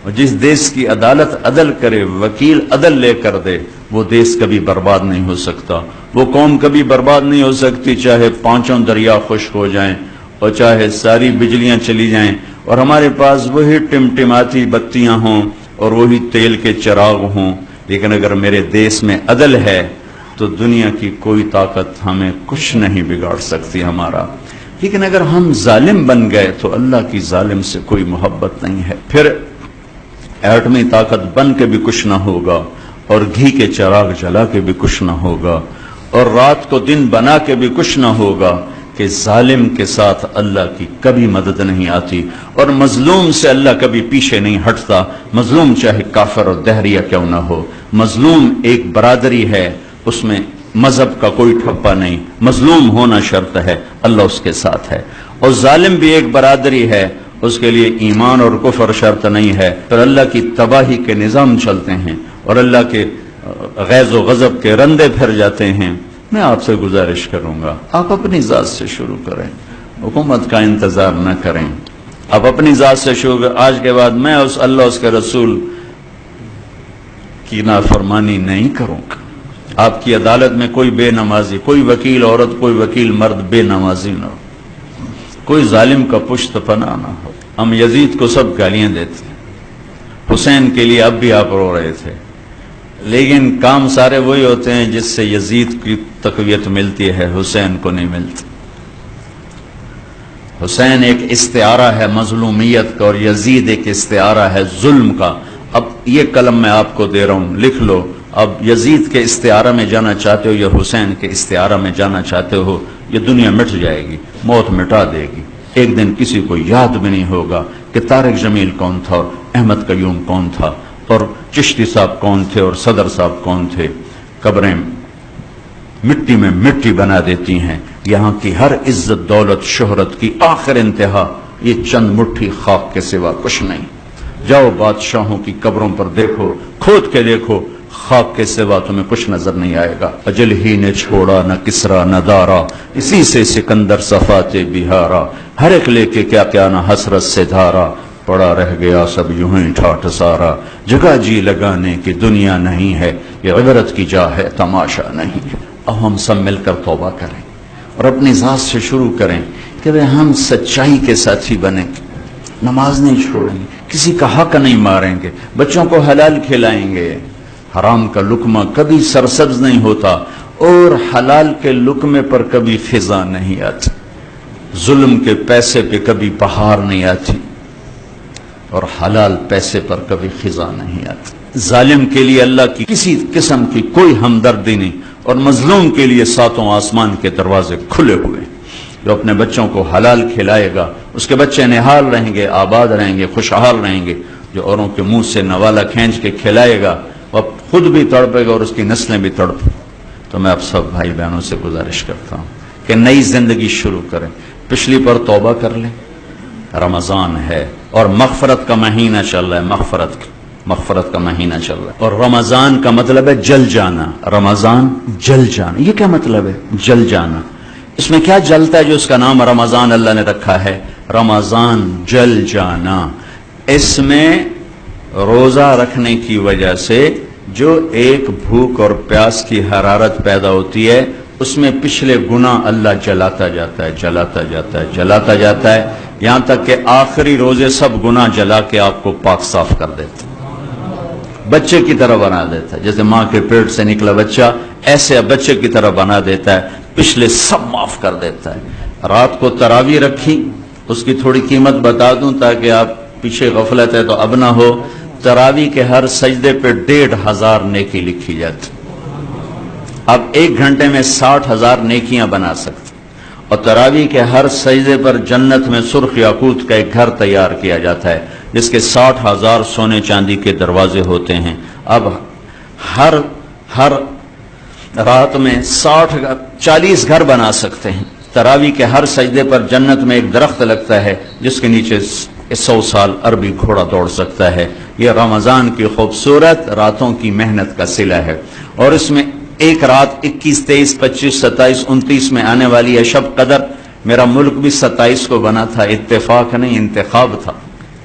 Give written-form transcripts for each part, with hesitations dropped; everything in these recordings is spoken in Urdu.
اور جس دیش کی عدالت عدل کرے، وکیل عدل لے کر دے، وہ دیش کبھی برباد نہیں ہو سکتا، وہ قوم کبھی برباد نہیں ہو سکتی، چاہے پانچوں دریا خشک ہو جائیں اور چاہے ساری بجلیاں چلی جائیں اور ہمارے پاس وہی ٹمٹماتی بتیاں ہوں اور وہی تیل کے چراغ ہوں، لیکن اگر میرے دیش میں عدل ہے تو دنیا کی کوئی طاقت ہمیں کچھ نہیں بگاڑ سکتی ہمارا۔ لیکن اگر ہم ظالم بن گئے تو اللہ کی ظالم سے کوئی محبت نہیں ہے، پھر ایٹمی طاقت بن کے بھی کچھ نہ ہوگا اور گھی کے چراغ جلا کے بھی کچھ نہ ہوگا اور رات کو دن بنا کے بھی کچھ نہ ہوگا کہ ظالم کے ساتھ اللہ کی کبھی مدد نہیں آتی اور مظلوم سے اللہ کبھی پیچھے نہیں ہٹتا، مظلوم چاہے کافر اور دہریہ کیوں نہ ہو، مظلوم ایک برادری ہے، اس میں مذہب کا کوئی ٹھپا نہیں، مظلوم ہونا شرط ہے، اللہ اس کے ساتھ ہے، اور ظالم بھی ایک برادری ہے، اس کے لیے ایمان اور کفر شرط نہیں ہے، پھر اللہ کی تباہی کے نظام چلتے ہیں اور اللہ کے غیظ و غضب کے رندے پھر جاتے ہیں۔ میں آپ سے گزارش کروں گا، آپ اپنی ذات سے شروع کریں، حکومت کا انتظار نہ کریں، آپ اپنی ذات سے شروع کریں۔ آج کے بعد میں اس اللہ اس کے رسول کی نافرمانی نہیں کروں گا۔ آپ کی عدالت میں کوئی بے نمازی، کوئی وکیل عورت، کوئی وکیل مرد بے نمازی نہ ہو، کوئی ظالم کا پشت پناہ نہ ہو۔ ہم یزید کو سب گالیاں دیتے ہیں، حسین کے لیے اب بھی آپ رو رہے تھے، لیکن کام سارے وہی ہوتے ہیں جس سے یزید کی تقویت ملتی ہے، حسین کو نہیں ملتی۔ حسین ایک استعارہ ہے مظلومیت کا اور یزید ایک استعارہ ہے ظلم کا۔ اب یہ قلم میں آپ کو دے رہا ہوں، لکھ لو، اب یزید کے استعارہ میں جانا چاہتے ہو یا حسین کے استعارہ میں جانا چاہتے ہو، یہ دنیا مٹ جائے گی، موت مٹا دے گی، ایک دن کسی کو یاد بھی نہیں ہوگا کہ طارق جمیل کون تھا اور احمد قیوم کون تھا اور چشتی صاحب کون تھے اور صدر صاحب کون تھے۔ قبریں مٹی میں مٹی بنا دیتی ہیں، یہاں کی ہر عزت دولت شہرت کی آخر انتہا یہ چند مٹھی خاک کے سوا کچھ نہیں۔ جاؤ بادشاہوں کی قبروں پر دیکھو، کھود کے دیکھو، خاک کے سوا تمہیں کچھ نظر نہیں آئے گا۔ اجل ہی نے چھوڑا نہ کسرا نہ دارا، اسی سے سکندر صفات بہارا، ہر ایک لے کے کیا کیا نہ حسرت سے دھارا، پڑا رہ گیا سب یوں ہی ٹھاٹھ سارا، جگہ جی لگانے کی دنیا نہیں ہے، یہ عبرت کی جا ہے تماشا نہیں ہے۔ اب ہم سب مل کر توبہ کریں اور اپنی ذات سے شروع کریں کہ ہم سچائی کے ساتھی بنیں گے، نماز نہیں چھوڑیں گے، کسی کا حق نہیں ماریں گے، بچوں کو حلال کھلائیں گے، حرام کا لقمہ کبھی سرسبز نہیں ہوتا اور حلال کے لقمے پر کبھی خزاں نہیں آتی، ظلم کے پیسے پہ کبھی بہار نہیں آتی اور حلال پیسے پر کبھی خزاں نہیں آتی۔ ظالم کے لیے اللہ کی کسی قسم کی کوئی ہمدردی نہیں اور مظلوم کے لیے ساتوں آسمان کے دروازے کھلے ہوئے۔ جو اپنے بچوں کو حلال کھلائے گا اس کے بچے نہال رہیں گے، آباد رہیں گے، خوشحال رہیں گے۔ جو اوروں کے منہ سے نوالا کھینچ کے کھلائے گا وہ خود بھی تڑپے گا اور اس کی نسلیں بھی تڑپیں۔ تو میں آپ سب بھائی بہنوں سے گزارش کرتا ہوں کہ نئی زندگی شروع کریں، پچھلی پر توبہ کر لیں۔ رمضان ہے اور مغفرت کا مہینہ چل رہا ہے، مغفرت کا مہینہ چل رہا ہے، اور رمضان کا مطلب ہے جل جانا۔ رمضان جل جانا، یہ کیا مطلب ہے جل جانا؟ اس میں کیا جلتا ہے جو اس کا نام رمضان اللہ نے رکھا ہے؟ رمضان جل جانا، اس میں روزہ رکھنے کی وجہ سے جو ایک بھوک اور پیاس کی حرارت پیدا ہوتی ہے اس میں پچھلے گناہ اللہ جلاتا جاتا ہے، جلاتا جاتا ہے، جلاتا جاتا ہے، یہاں تک کہ آخری روزے سب گناہ جلا کے آپ کو پاک صاف کر دیتا ہے، بچے کی طرح بنا دیتا ہے۔ جیسے ماں کے پیٹ سے نکلا بچہ ایسے بچے کی طرح بنا دیتا ہے، پچھلے سب معاف کر دیتا ہے۔ رات کو تراویح رکھی، اس کی تھوڑی قیمت بتا دوں تاکہ آپ پیچھے غفلت ہے تو اب نہ ہو۔ تراویح کے ہر سجدے پہ 1500 نیکی لکھی جاتی، اب 1 گھنٹے میں 60,000 نیکیاں بنا سکتے، اور تراویح کے ہر سجدے پر جنت میں سرخ یاقوت کا ایک گھر تیار کیا جاتا ہے جس کے 60,000 سونے چاندی کے دروازے ہوتے ہیں۔ اب ہر رات میں 40 گھر بنا سکتے ہیں۔ تراویح کے ہر سجدے پر جنت میں ایک درخت لگتا ہے جس کے نیچے 100 سال عربی گھوڑا دوڑ سکتا ہے۔ یہ رمضان کی خوبصورت راتوں کی محنت کا صلہ ہے، اور اس میں ایک رات 21، 23، 25، 27، 29 میں آنے والی ہے شب قدر۔ میرا ملک بھی 27 کو بنا تھا، اتفاق نہیں انتخاب تھا،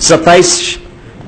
27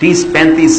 30-35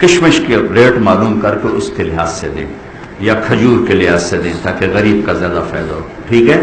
کشمش کے ریٹ معلوم کر کے اس کے لحاظ سے دیں یا کھجور کے لحاظ سے دیں تاکہ غریب کا زیادہ فائدہ ہو. ٹھیک ہے.